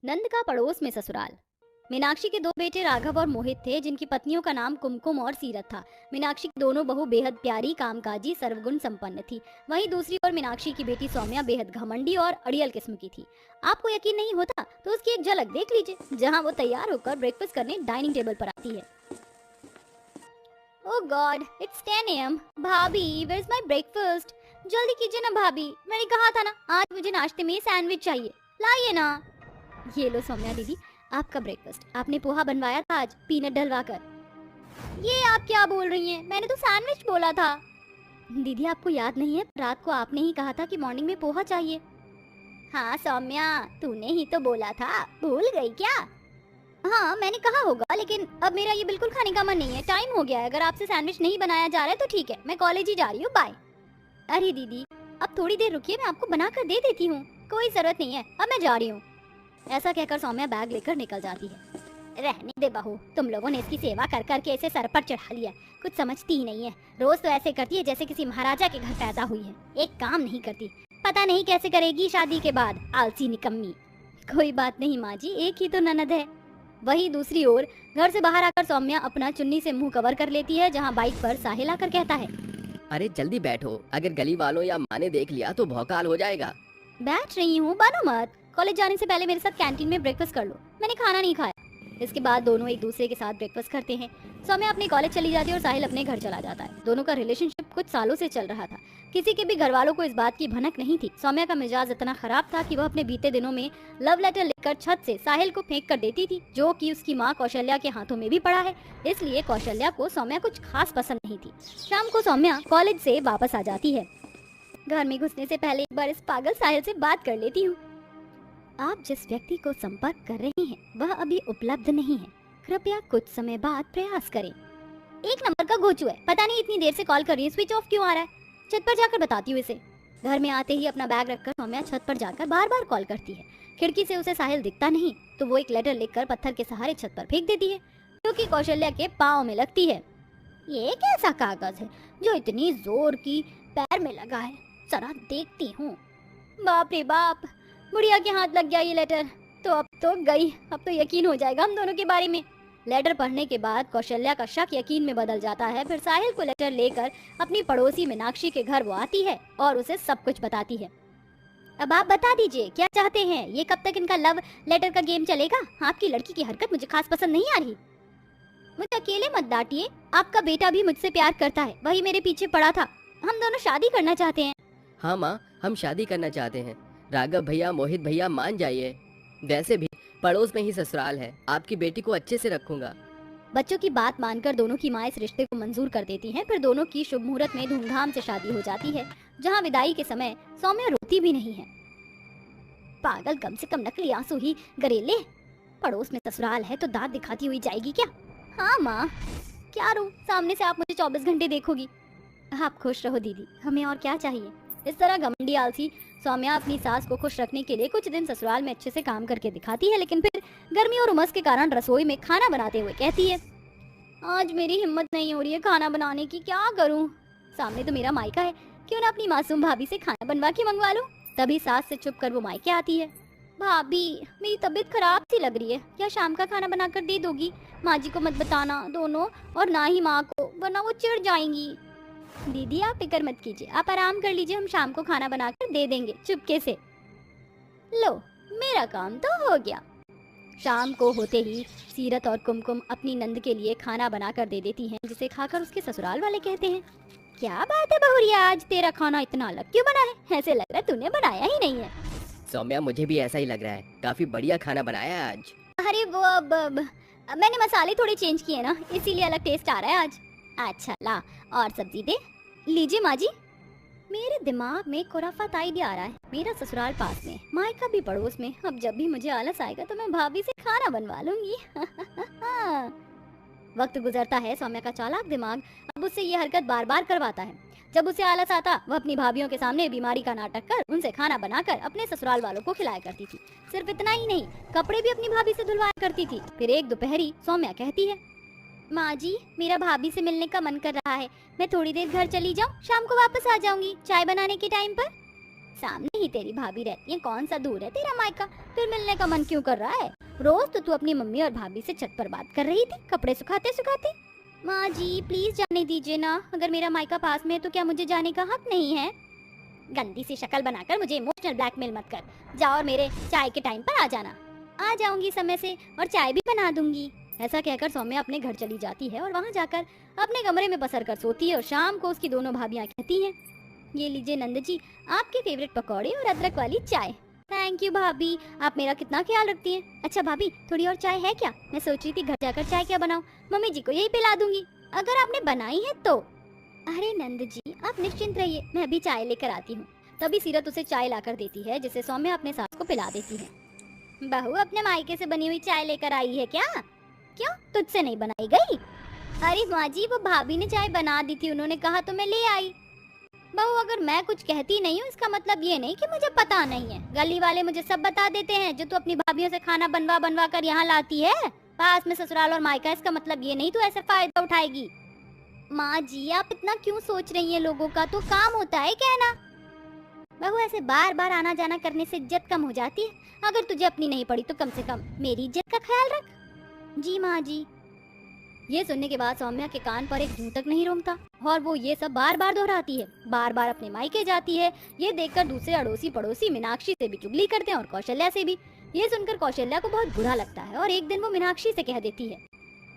नंद का पड़ोस में ससुराल। मीनाक्षी के दो बेटे राघव और मोहित थे, जिनकी पत्नियों का नाम कुमकुम और सीरत था। मीनाक्षी की दोनों बहू बेहद प्यारी, कामकाजी, सर्वगुण संपन्न थी। वहीं दूसरी ओर मीनाक्षी की बेटी सौम्या बेहद घमंडी और अड़ियल किस्म की थी। आपको यकीन नहीं होता तो उसकी एक झलक देख लीजिए, जहां वो तैयार होकर ब्रेकफास्ट करने डाइनिंग टेबल पर आती है। ओह गॉड, इट्स 10 AM। भाभी, वेयर इज माय ब्रेकफास्ट? जल्दी कीजिए ना भाभी, मैंने कहा था ना आज मुझे नाश्ते में सैंडविच चाहिए, लाइए ना। ये लो सौम्या दीदी, आपका ब्रेकफास्ट। आपने पोहा बनवाया था आज, पीनट डलवा कर। ये आप क्या बोल रही हैं? मैंने तो सैंडविच बोला था। दीदी आपको याद नहीं है, रात को आपने ही कहा था कि मॉर्निंग में पोहा चाहिए। हाँ सौम्या, तूने ही तो बोला था, भूल गई क्या? हाँ मैंने कहा होगा, लेकिन अब मेरा ये बिल्कुल खाने का मन नहीं है। टाइम हो गया है, अगर आपसे सैंडविच नहीं बनाया जा रहा है तो ठीक है, मैं कॉलेज ही जा रही हूँ, बाय। अरे दीदी, अब थोड़ी देर रुकिए, मैं आपको बना कर दे देती हूँ। कोई जरूरत नहीं है, अब मैं जा रही हूँ। ऐसा कहकर सौम्या बैग लेकर निकल जाती है। रहने दे बहू, तुम लोगों ने इसकी सेवा कर करके इसे सर पर चढ़ा लिया, कुछ समझती ही नहीं है। रोज तो ऐसे करती है जैसे किसी महाराजा के घर पैदा हुई है, एक काम नहीं करती। पता नहीं कैसे करेगी शादी के बाद, आलसी निकम्मी। कोई बात नहीं माँ जी, एक ही तो ननद है। वहीं दूसरी ओर घर से बाहर आकर सौम्या अपना चुन्नी से मुंह कवर कर लेती है, जहाँ बाइक पर साहिल आकर कहता है, अरे जल्दी बैठो, अगर गली वालों या माँ ने देख लिया तो भौकाल हो जाएगा। बैठ रही हूँ, बनो मत। कॉलेज जाने से पहले मेरे साथ कैंटीन में ब्रेकफास्ट कर लो, मैंने खाना नहीं खाया। इसके बाद दोनों एक दूसरे के साथ ब्रेकफास्ट करते हैं। सौम्या अपने कॉलेज चली जाती है और साहिल अपने घर चला जाता है। दोनों का रिलेशनशिप कुछ सालों से चल रहा था। किसी के भी घर वालों को इस बात की भनक नहीं थी। सौम्या का मिजाज इतना खराब था कि वह अपने बीते दिनों में लव लेटर लिखकर छत से साहिल को फेंक कर देती थी, जो कि उसकी माँ कौशल्या के हाथों में भी पड़ा है। इसलिए कौशल्या को सौम्या कुछ खास पसंद नहीं थी। शाम को सौम्या कॉलेज से वापस आ जाती है। घर में घुसने से पहले एक बार इस पागल साहिल से बात कर लेती हूँ। आप जिस व्यक्ति को संपर्क कर रहे हैं वह अभी उपलब्ध नहीं है, कृपया कुछ समय बाद प्रयास करें। एक नंबर का घोचू है, पता नहीं इतनी देर से कॉल कर रही है, स्विच ऑफ क्यों आ रहा है। छत पर जाकर बताती हूँ इसे। घर में आते ही अपना बैग रखकर सौम्या छत पर जाकर बार बार कॉल करती है। खिड़की से उसे साहिल दिखता नहीं तो वो एक लेटर लिखकर पत्थर के सहारे छत पर फेंक देती है, जो कि कौशल्या के पाँव में लगती है। ये कैसा कागज है जो इतनी जोर की पैर में लगा है, जरा देखती हूँ। बाप रे बाप, बुढ़िया के हाथ लग गया ये लेटर, तो अब तो गई। अब तो यकीन हो जाएगा हम दोनों के बारे में। लेटर पढ़ने के बाद कौशल्या का शक यकीन में बदल जाता है। फिर साहिल को लेटर लेकर अपनी पड़ोसी मीनाक्षी के घर वो आती है और उसे सब कुछ बताती है। अब आप बता दीजिए क्या चाहते हैं, ये कब तक इनका लव लेटर का गेम चलेगा? आपकी लड़की की हरकत मुझे खास पसंद नहीं आ रही। मुझे अकेले मत डांटिए, आपका बेटा भी मुझसे प्यार करता है, वही मेरे पीछे पड़ा था। हम दोनों शादी करना चाहते हैं। हाँ माँ, हम शादी करना चाहते हैं। राघव भैया, मोहित भैया मान जाइए। वैसे भी पड़ोस में ही ससुराल है, आपकी बेटी को अच्छे से रखूंगा। बच्चों की बात मानकर दोनों की माँ इस रिश्ते को मंजूर कर देती हैं। फिर दोनों की शुभ मुहूर्त में धूमधाम से शादी हो जाती है, जहाँ विदाई के समय सौम्या रोती भी नहीं है। पागल, कम से कम नकली आंसू ही गरेले। पड़ोस में ससुराल है तो दांत दिखाती हुई जाएगी क्या? हाँ माँ, क्या रू, सामने से आप मुझे 24 घंटे देखोगी। आप खुश रहो दीदी, हमें और क्या चाहिए। इस तरह घमंडी आलसी सौम्या अपनी सास को खुश रखने के लिए कुछ दिन ससुराल में अच्छे से काम करके दिखाती है, लेकिन फिर गर्मी और उमस के कारण रसोई में खाना बनाते हुए कहती है, आज मेरी हिम्मत नहीं हो रही है खाना बनाने की, क्या करूं? सामने तो मेरा मायका है, क्यों ना अपनी मासूम भाभी से खाना बनवा के मंगवा लूं। तभी सास से छुप कर वो मायके आती है। भाभी, मेरी तबीयत खराब सी लग रही है, क्या शाम का खाना बनाकर दे दोगी? माँ जी को मत बताना दोनों, और ना ही माँ को, वरना वो चिढ़ जाएंगी। दीदी आप फिक्र मत कीजिए, आप आराम कर लीजिए, हम शाम को खाना बनाकर दे देंगे चुपके से। लो, मेरा काम तो हो गया। शाम को होते ही सीरत और कुमकुम अपनी नंद के लिए खाना बनाकर दे देती हैं, जिसे खाकर उसके ससुराल वाले कहते हैं, क्या बात है बहुरिया, आज तेरा खाना इतना अलग क्यों बना है? ऐसे लग रहा है तूने बनाया ही नहीं है। सौम्या, मुझे भी ऐसा ही लग रहा है, काफी बढ़िया खाना बनाया है आज। अरे वो अब मैंने मसाले थोड़े चेंज किए ना, इसीलिए अलग टेस्ट आ रहा है आज। अच्छा ला, और सब्जी दे। लीजिए माँ जी। मेरे दिमाग में खुराफात आइडिया आ रहा है। मेरा ससुराल पास में, मायका भी पड़ोस में। अब जब भी मुझे आलस आएगा तो मैं भाभी से खाना बनवा लूंगी। वक्त गुजरता है, सौम्या का चालाक दिमाग अब उससे ये हरकत बार बार करवाता है। जब उसे आलस आता, वह अपनी भाभीियों के सामने बीमारी का नाटक कर उनसे खाना बनाकर अपने ससुराल वालों को खिलाया करती थी। सिर्फ इतना ही नहीं, कपड़े भी अपनी भाभी से धुलवाया करती थी। फिर एक दोपहरी सौम्या कहती है, माँ जी, मेरा भाभी से मिलने का मन कर रहा है, मैं थोड़ी देर घर चली जाऊँ, शाम को वापस आ जाऊंगी चाय बनाने के टाइम पर। सामने ही तेरी भाभी रहती है, कौन सा दूर है तेरा मायका? फिर मिलने का मन क्यों कर रहा है? रोज तो तू अपनी मम्मी और भाभी से छत पर बात कर रही थी, कपड़े सुखाते सुखाते। माँ जी प्लीज जाने दीजिए ना, अगर मेरा मायका पास में है तो क्या मुझे जाने का हक नहीं है? गंदी सी शक्ल बनाकर मुझे इमोशनल ब्लैकमेल मत कर। जाओ और मेरे चाय के टाइम पर आ जाना। आ जाऊंगी समय से और चाय भी बना दूंगी। ऐसा कहकर सौम्या अपने घर चली जाती है और वहाँ जाकर अपने कमरे में बसर कर सोती है। और शाम को उसकी दोनों भाभियाँ कहती हैं, ये लीजिए नंद जी आपके फेवरेट पकौड़े और अदरक वाली चाय। थैंक यू भाभी, आप मेरा कितना ख्याल रखती हैं। अच्छा भाभी थोड़ी और चाय है क्या? मैं सोच रही थी घर जाकर चाय क्या बनाऊं, मम्मी जी को यही पिला दूंगी अगर आपने बनाई है तो। अरे नंद जी आप निश्चिंत रहिए, मैं अभी चाय लेकर आती हूँ। तभी सीरत उसे चाय लाकर देती है जिसे सौम्या अपने सास को पिला देती है। बहू अपने मायके से बनी हुई चाय लेकर आई है क्या? क्यों तुझसे नहीं बनाई गई? अरे माँ जी वो भाभी ने चाय बना दी थी, उन्होंने कहा तो मैं ले आई। बहू अगर मैं कुछ कहती नहीं हूँ इसका मतलब ये नहीं कि मुझे पता नहीं है। गली वाले मुझे सब बता देते हैं। जो तू अपनी भाभियों से खाना बनवा बनवा कर यहाँ लाती है पास में ससुराल और मायका, इसका मतलब ये नहीं तू ऐसा फायदा उठाएगी। माँ जी आप इतना क्यों सोच रही हैं? लोगों का तो काम होता है कहना। बहू ऐसे बार बार आना जाना करने से इज्जत कम हो जाती है। अगर तुझे अपनी नहीं पड़ी तो कम से कम मेरी इज्जत का ख्याल रख। जी माँ जी। ये सुनने के बाद सौम्या के कान पर एक जूं तक नहीं रोकता और वो ये सब बार बार दोहराती है। बार बार अपने मायके जाती है। ये देखकर दूसरे अड़ोसी पड़ोसी मीनाक्षी से भी चुगली करते हैं और कौशल्या से भी। ये सुनकर कौशल्या को बहुत बुरा लगता है और एक दिन वो मीनाक्षी से कह देती है,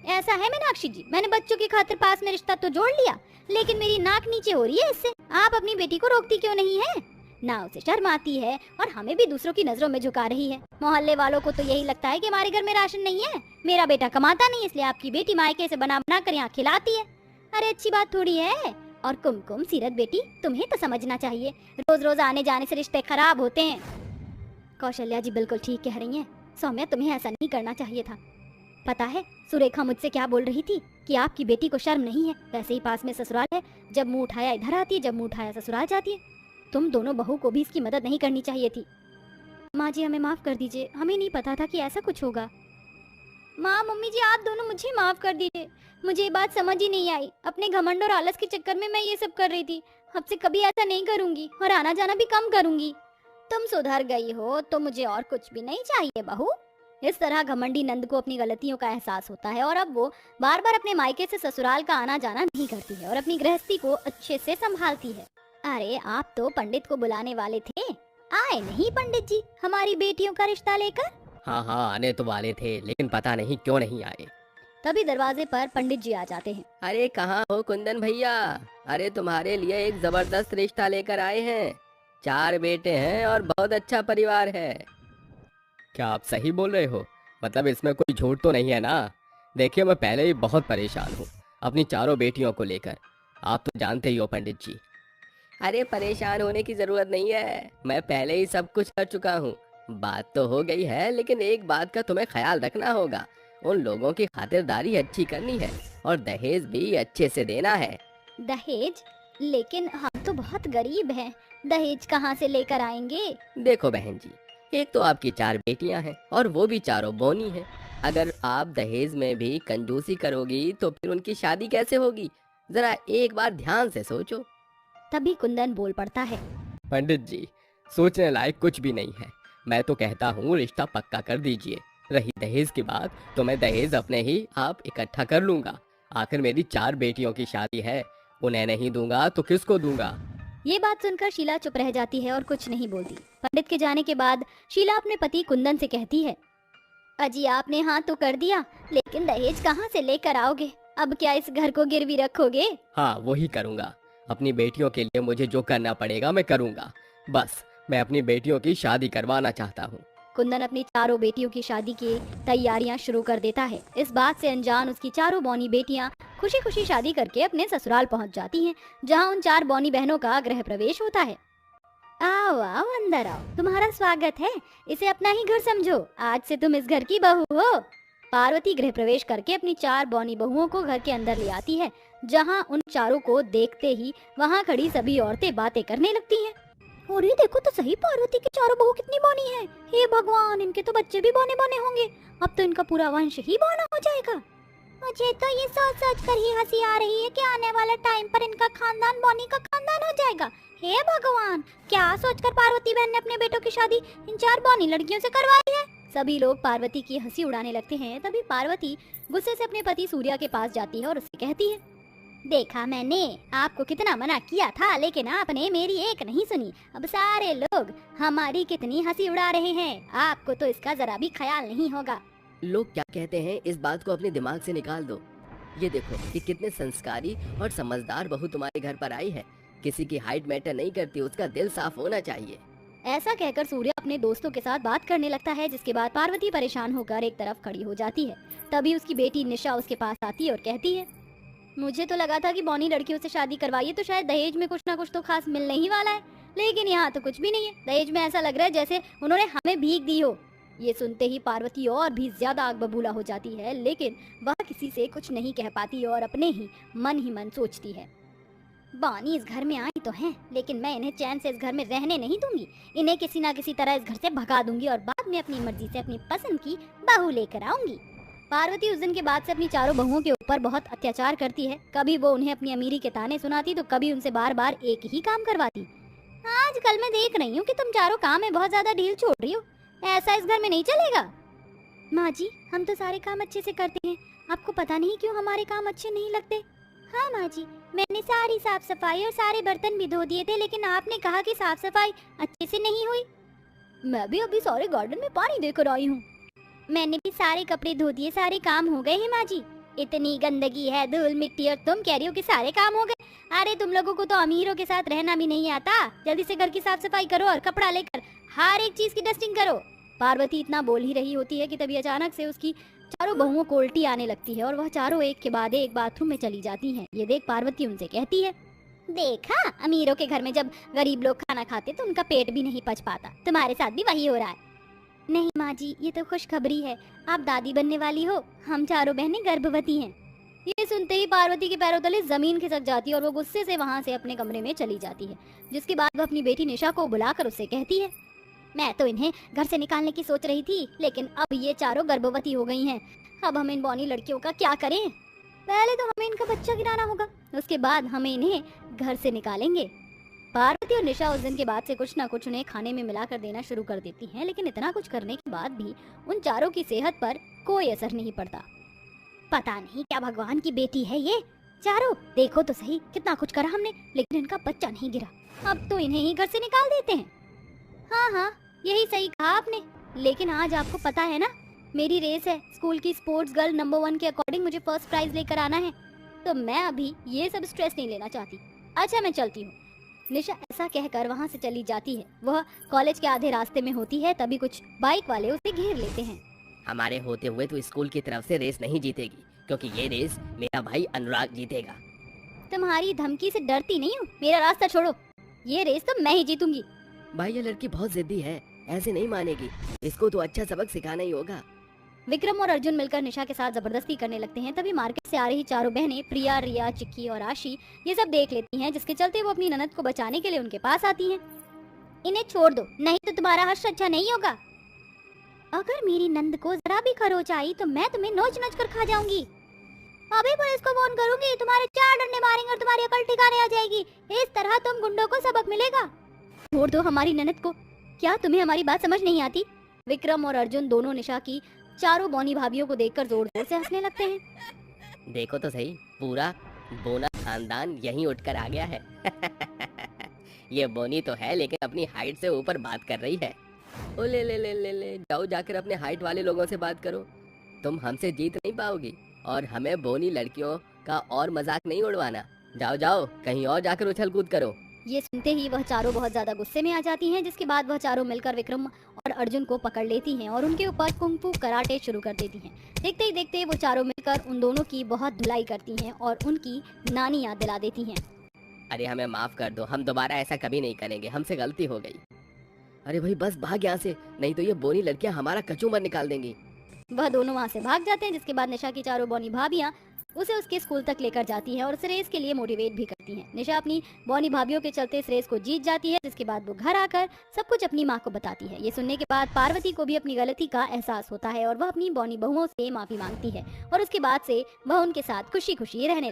ऐसा है मीनाक्षी जी, मैंने बच्चों की खातिर पास में रिश्ता तो जोड़ लिया, लेकिन मेरी नाक नीचे हो रही है इससे। आप अपनी बेटी को रोकती क्यों नहीं है? ना उसे शर्म आती है और हमें भी दूसरों की नजरों में झुका रही है। मोहल्ले वालों को तो यही लगता है कि हमारे घर में राशन नहीं है, मेरा बेटा कमाता नहीं, इसलिए आपकी बेटी मायके से बना बना कर यहाँ खिलाती है। अरे अच्छी बात थोड़ी है। और कुमकुम सीरत बेटी तुम्हें तो समझना चाहिए, रोज रोज आने जाने से रिश्ते खराब होते हैं। कौशल्या जी बिल्कुल ठीक कह रही हैं। सौम्या तुम्हें ऐसा नहीं करना चाहिए था। पता है सुरेखा मुझसे क्या बोल रही थी कि आपकी बेटी को शर्म नहीं है, वैसे ही पास में ससुराल है, जब मुंह उठाया इधर आती है, जब मुंह उठाया ससुराल जाती है। तुम दोनों बहू को भी इसकी मदद नहीं करनी चाहिए थी। माँ जी हमें माफ कर दीजिए, हमें नहीं पता था कि ऐसा कुछ होगा। माँ मम्मी जी आप दोनों मुझे माफ कर दीजिए, मुझे ये बात समझ ही नहीं आई। अपने घमंड और आलस के चक्कर में मैं ये सब कर रही थी। अब से कभी ऐसा नहीं करूंगी और आना जाना भी कम करूंगी। तुम सुधर गई हो तो मुझे और कुछ भी नहीं चाहिए बहू। इस तरह घमंडी नंद को अपनी गलतियों का एहसास होता है और अब वो बार बार अपने मायके से ससुराल का आना जाना नहीं करती है और अपनी गृहस्थी को अच्छे से संभालती है। अरे आप तो पंडित को बुलाने वाले थे, आए नहीं पंडित जी हमारी बेटियों का रिश्ता लेकर? हाँ हाँ आने तो वाले थे, लेकिन पता नहीं क्यों नहीं आए। तभी दरवाजे पर पंडित जी आ जाते हैं। अरे कहाँ हो कुंदन भैया? अरे तुम्हारे लिए एक जबरदस्त रिश्ता लेकर आए हैं। 4 बेटे हैं और बहुत अच्छा परिवार है। क्या आप सही बोल रहे हो? मतलब इसमें कोई झूठ तो नहीं है ना? देखिए मैं पहले ही बहुत परेशान हूँ अपनी 4 बेटियों को लेकर, आप तो जानते ही हो पंडित जी। अरे परेशान होने की जरूरत नहीं है, मैं पहले ही सब कुछ कर चुका हूँ। बात तो हो गई है, लेकिन एक बात का तुम्हें ख्याल रखना होगा। उन लोगों की खातिरदारी अच्छी करनी है और दहेज भी अच्छे से देना है। दहेज? लेकिन हम तो बहुत गरीब हैं, दहेज कहाँ से लेकर आएंगे? देखो बहन जी, एक तो आपकी 4 बेटियां हैं और वो भी चारों बोनी हैं। अगर आप दहेज में भी कंजूसी करोगी तो फिर उनकी शादी कैसे होगी? जरा एक बार ध्यान से सोचो। तभी कुंदन बोल पड़ता है, पंडित जी सोचने लायक कुछ भी नहीं है। मैं तो कहता हूँ रिश्ता पक्का कर दीजिए। रही दहेज की बात तो मैं दहेज अपने ही आप इकट्ठा कर लूंगा। आखिर मेरी 4 बेटियों की शादी है, उन्हें नहीं दूंगा तो किसको दूंगा? ये बात सुनकर शीला चुप रह जाती है और कुछ नहीं बोलती। पंडित के जाने के बाद शीला अपने पति कुंदन से कहती है, अजी आपने हाँ तो कर दिया, लेकिन दहेज कहाँ से लेकर आओगे? अब क्या इस घर को गिरवी रखोगे? हाँ वही करूँगा। अपनी बेटियों के लिए मुझे जो करना पड़ेगा मैं करूँगा। बस मैं अपनी बेटियों की शादी करवाना चाहता हूँ। कुंदन अपनी 4 बेटियों की शादी की तैयारियां शुरू कर देता है। इस बात से अनजान उसकी 4 बौनी बेटियां खुशी खुशी शादी करके अपने ससुराल पहुंच जाती हैं, जहां उन 4 बौनी बहनों का गृह प्रवेश होता है। आओ आओ अंदर आओ, तुम्हारा स्वागत है, इसे अपना ही घर समझो, आज से तुम इस घर की बहू हो। पार्वती गृह प्रवेश करके अपनी 4 बौनी बहुओं को घर के अंदर ले आती है, जहाँ उन चारों को देखते ही वहाँ खड़ी सभी औरतें बातें करने लगती हैं। अरे देखो तो सही, पार्वती की 4 बहू कितनी बौनी है। हे भगवान, इनके तो बच्चे भी बौने बौने होंगे, अब तो इनका पूरा वंश ही बौना हो जाएगा। मुझे तो ये सोच सोच कर ही हंसी आ रही है कि आने वाले टाइम पर इनका खानदान बौनी का खानदान हो जाएगा। हे भगवान, क्या सोचकर पार्वती बहन ने अपने बेटों की शादी इन 4 बौनी लड़कियों से करवाई है। सभी लोग पार्वती की हंसी उड़ाने लगते हैं। तभी पार्वती गुस्से से अपने पति सूर्या के पास जाती है और उससे कहती है, देखा मैंने आपको कितना मना किया था, लेकिन आपने मेरी एक नहीं सुनी। अब सारे लोग हमारी कितनी हंसी उड़ा रहे हैं, आपको तो इसका जरा भी ख्याल नहीं होगा। लोग क्या कहते हैं इस बात को अपने दिमाग से निकाल दो। ये देखो कि कितने संस्कारी और समझदार बहू तुम्हारे घर पर आई है। किसी की हाइट मैटर नहीं करती, उसका दिल साफ होना चाहिए। ऐसा कहकर सूर्या अपने दोस्तों के साथ बात करने लगता है, जिसके बाद पार्वती परेशान होकर एक तरफ खड़ी हो जाती है। तभी उसकी बेटी निशा उसके पास आती है और कहती है, मुझे तो लगा था कि बौनी लड़कियों से शादी करवाइए तो शायद दहेज में कुछ ना कुछ तो खास मिलने ही वाला है, लेकिन यहाँ तो कुछ भी नहीं है। दहेज में ऐसा लग रहा है जैसे उन्होंने हमें भीख दी हो। ये सुनते ही पार्वती और भी ज्यादा आग बबूला हो जाती है, लेकिन वह किसी से कुछ नहीं कह पाती और अपने ही मन सोचती है, बौनी इस घर में आई तो हैं, लेकिन मैं इन्हें चैन से इस घर में रहने नहीं दूंगी। इन्हें किसी ना किसी तरह इस घर से भगा दूंगी और बाद में अपनी मर्जी से अपनी पसंद की बहू लेकर आऊंगी। पार्वती उस दिन के बाद से अपनी चारों बहुओं के ऊपर बहुत अत्याचार करती है। कभी वो उन्हें अपनी अमीरी के ताने सुनाती तो कभी उनसे बार बार एक ही काम करवाती। आजकल मैं देख रही हूँ कि तुम चारों काम में बहुत ज्यादा ढील छोड़ रही हो, ऐसा इस घर में नहीं चलेगा। माँ जी, हम तो सारे काम अच्छे से करते हैं, आपको पता नहीं क्यों हमारे काम अच्छे नहीं लगते। हाँ माँ जी, मैंने सारी साफ सफाई और सारे बर्तन भी धो दिए थे, लेकिन आपने कहा कि साफ सफाई अच्छे से नहीं हुई। मैं भी अभी सारे गार्डन में पानी देकर आई हूँ। मैंने भी सारे कपड़े धो दिए, सारे काम हो गए हैं माँ जी। इतनी गंदगी है, धूल मिट्टी, और तुम कह रही हो कि सारे काम हो गए। अरे तुम लोगों को तो अमीरों के साथ रहना भी नहीं आता। जल्दी से घर की साफ सफाई करो और कपड़ा लेकर हर एक चीज की डस्टिंग करो। पार्वती इतना बोल ही रही होती है कि तभी अचानक से उसकी चारों बहुओं को उल्टी आने लगती है और वह चारों एक के बाद एक बाथरूम में चली जाती हैं। ये देख पार्वती उनसे कहती है, देखा, अमीरों के घर में जब गरीब लोग खाना खाते तो उनका पेट भी नहीं पच पाता, तुम्हारे साथ भी वही हो रहा है। नहीं माँ जी, ये तो खुशखबरी है, आप दादी बनने वाली हो, हम चारों बहनें गर्भवती हैं। ये सुनते ही पार्वती के पैरों तले जमीन खिसक जाती है और वो गुस्से से वहाँ से अपने कमरे में चली जाती है। जिसके बाद वह अपनी बेटी निशा को बुलाकर उससे कहती है, मैं तो इन्हें घर से निकालने की सोच रही थी, लेकिन अब ये चारों गर्भवती हो गई हैं। अब हम इन बौनी लड़कियों का क्या करें? पहले तो हमें इनका बच्चा गिराना होगा, उसके बाद हमें इन्हें घर से निकालेंगे। पार्वती और निशा उस दिन के बाद से कुछ न कुछ उन्हें खाने में मिलाकर देना शुरू कर देती हैं, लेकिन इतना कुछ करने के बाद भी उन चारों की सेहत पर कोई असर नहीं पड़ता। पता नहीं क्या भगवान की बेटी है ये चारों, देखो तो सही कितना कुछ करा हमने, लेकिन इनका बच्चा नहीं गिरा। अब तो इन्हें ही घर से निकाल देते हैं। हाँ हाँ, यही सही कहा आपने, लेकिन आज आपको पता है ना, मेरी रेस है, स्कूल की स्पोर्ट्स गर्ल नंबर 1 के अकॉर्डिंग मुझे फर्स्ट प्राइज लेकर आना है, तो मैं अभी ये सब स्ट्रेस नहीं लेना चाहती। अच्छा मैं चलती हूँ। निशा ऐसा कहकर वहाँ से चली जाती है। वह कॉलेज के आधे रास्ते में होती है, तभी कुछ बाइक वाले उसे घेर लेते हैं। हमारे होते हुए तो स्कूल की तरफ से रेस नहीं जीतेगी, क्योंकि ये रेस मेरा भाई अनुराग जीतेगा। तुम्हारी धमकी से डरती नहीं हूँ, मेरा रास्ता छोड़ो, ये रेस तो मैं ही जीतूंगी। भाई ये लड़की बहुत जिद्दी है, ऐसे नहीं मानेगी, इसको तो अच्छा सबक सिखाना ही होगा। विक्रम और अर्जुन मिलकर निशा के साथ जबरदस्ती करने लगते हैं। तभी मार्केट से आ रही चारों बहनें प्रिया, रिया, चिक्की और आशी ये सब देख लेती हैं, जिसके चलते वो अपनी ननद को बचाने के लिए उनके पास आती हैं। इन्हें छोड़ दो, नहीं तो तुम्हारा हर्ष अच्छा नहीं होगा। अगर मेरी नंद को जरा भी खरोच आई तो मैं तुम्हें नोच नोच कर खा जाऊंगी। अभी पुलिस को फोन करूंगी, तुम्हारे 4 डंडे मारेंगे और तुम्हारी अकल ठिकाने आ जाएगी। इस तरह तुम गुंडों को सबक मिलेगा। छोड़ दो हमारी ननद को, क्या तुम्हें हमारी बात समझ नहीं आती? विक्रम और अर्जुन दोनों निशा की चारों बौनी भाभियों को देखकर जोर जोर से हंसने लगते हैं। देखो तो सही, पूरा बोना खानदान यहीं उठकर आ गया है। ये बोनी तो है, लेकिन अपनी हाइट से ऊपर बात कर रही है। ओ ले ले ले ले ले, जाओ जाकर अपने हाइट वाले लोगों से बात करो। तुम हमसे जीत नहीं पाओगी और हमें बोनी लड़कियों का और मजाक नहीं उड़वाना। जाओ जाओ, कहीं और जाकर उछल कूद करो। ये सुनते ही वह चारों बहुत ज्यादा गुस्से में आ जाती हैं, जिसके बाद वह चारों मिलकर विक्रम और अर्जुन को पकड़ लेती हैं और उनके ऊपर कुंग-फू कराटे शुरू कर देती हैं। देखते ही देखते वो चारों मिलकर उन दोनों की बहुत धुलाई करती हैं और उनकी नानी याद दिला देती हैं। अरे हमें माफ कर दो, हम दोबारा ऐसा कभी नहीं करेंगे, हमसे गलती हो गई। अरे भाई बस भाग यहाँ से, नहीं तो ये बोनी लड़कियाँ हमारा कचूमर निकाल देंगी। वह दोनों वहाँ से भाग जाते हैं, जिसके बाद निशा की चारों बौनी भाभियाँ उसे उसके स्कूल तक लेकर जाती हैं और उस रेस के लिए मोटिवेट भी करती हैं। निशा अपनी बौनी भाभियों के चलते इस रेस को जीत जाती है, जिसके बाद वो घर आकर सब कुछ अपनी माँ को बताती है। ये सुनने के बाद पार्वती को भी अपनी गलती का एहसास होता है और वह अपनी बौनी बहुओं से माफी मांगती है और उसके बाद से वह उनके साथ खुशी खुशी रहने